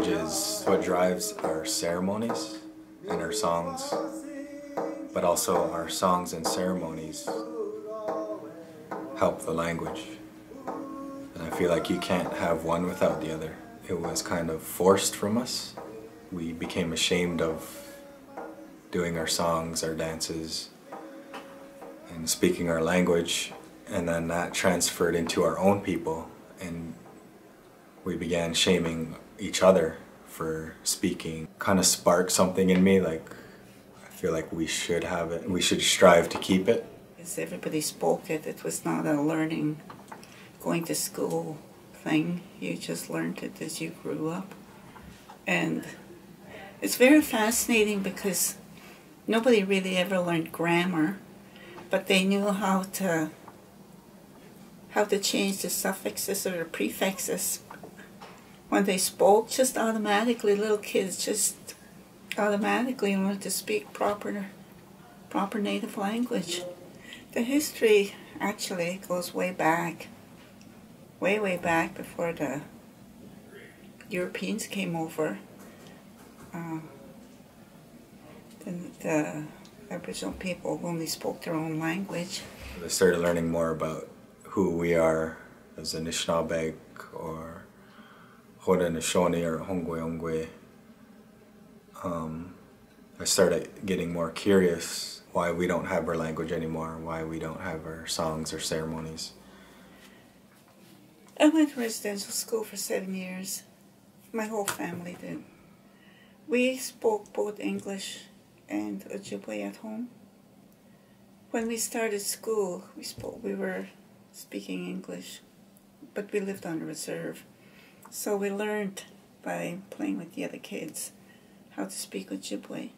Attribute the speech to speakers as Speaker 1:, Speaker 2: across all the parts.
Speaker 1: language is what drives our ceremonies and our songs, but also our songs and ceremonies help the language. And I feel like you can't have one without the other. It was kind of forced from us. We became ashamed of doing our songs, our dances, and speaking our language, and then that transferred into our own people, and we began shaming each other for speaking. Kind of sparked something in me, like I feel like we should have it, we should strive to keep it.
Speaker 2: As everybody spoke it, it was not a learning, going to school thing. You just learned it as you grew up. And it's very fascinating because nobody really ever learned grammar, but they knew how to change the suffixes or the prefixes when they spoke, just automatically. Little kids just automatically wanted to speak proper native language. The history actually goes way back, way back before the Europeans came over. The Aboriginal people only spoke their own language.
Speaker 1: They started learning more about who we are as Anishinaabe or Haudenosaunee or Hongwe. I started getting more curious why we don't have our language anymore, why we don't have our songs or ceremonies.
Speaker 2: I went to residential school for 7 years. My whole family did. We spoke both English and Ojibwe at home. When we started school, we were speaking English, but we lived on a reserve. So we learned by playing with the other kids how to speak Ojibwe.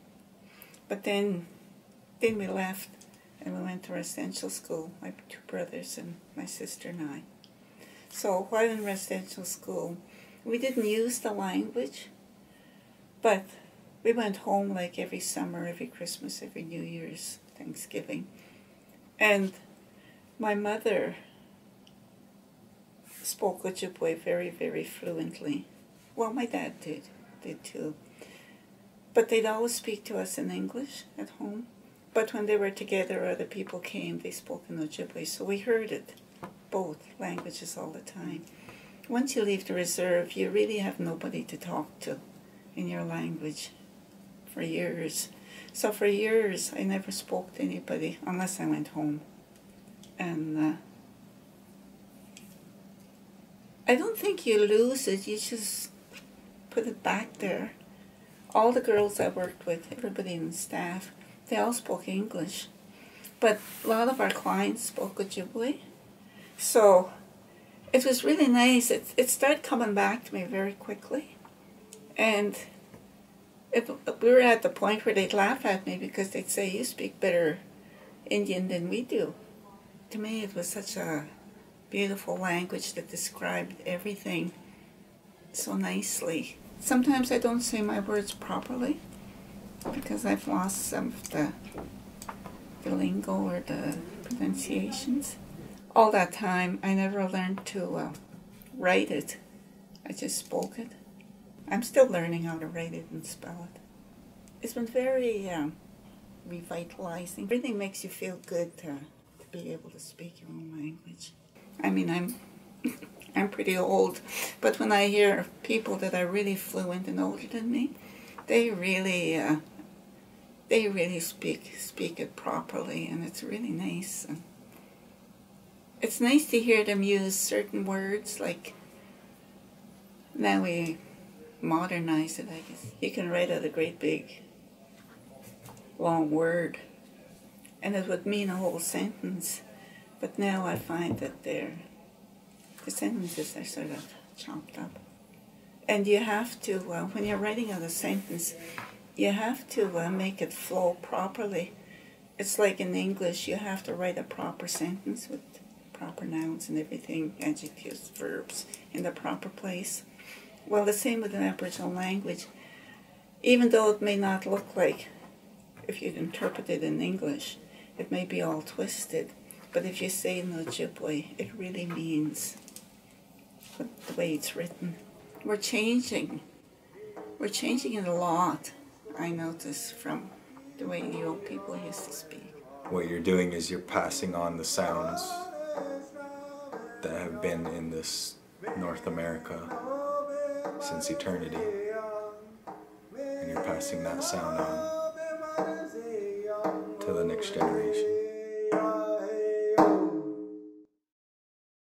Speaker 2: But then we left and we went to residential school, my two brothers and my sister and I. So while in residential school, we didn't use the language, but we went home like every summer, every Christmas, every New Year's, Thanksgiving. And my mother spoke Ojibwe very, very fluently. Well, my dad did too. But they'd always speak to us in English at home. But when they were together, other people came, they spoke in Ojibwe. So we heard it, both languages all the time. Once you leave the reserve, you really have nobody to talk to in your language for years. So for years, I never spoke to anybody unless I went home. And I don't think you lose it, you just put it back there. All the girls I worked with, everybody in the staff, they all spoke English. But a lot of our clients spoke Ojibwe. So it was really nice. It started coming back to me very quickly. And we were at the point where they'd laugh at me because they'd say, "You speak better Indian than we do." To me, it was such a beautiful language that described everything so nicely. Sometimes I don't say my words properly because I've lost some of the lingo or the pronunciations. All that time, I never learned to write it. I just spoke it. I'm still learning how to write it and spell it. It's been very revitalizing. It really makes you feel good to be able to speak your own language. I mean, I'm pretty old, but when I hear people that are really fluent and older than me, they really speak it properly, and it's really nice. And it's nice to hear them use certain words, like now we modernize it, I guess. You can write out a great big long word, and it would mean a whole sentence. But now I find that the sentences are sort of chopped up. And you have to, when you're writing out a sentence, you have to make it flow properly. It's like in English, you have to write a proper sentence with proper nouns and everything, adjectives, verbs, in the proper place. Well, the same with an Aboriginal language. Even though it may not look like, if you'd interpret it in English, it may be all twisted. But if you say in Ojibwe, it really means the way it's written. We're changing We're changing it a lot, I notice, from the way the old people used to speak.
Speaker 1: What you're doing is you're passing on the sounds that have been in this North America since eternity, and you're passing that sound on to the next generation.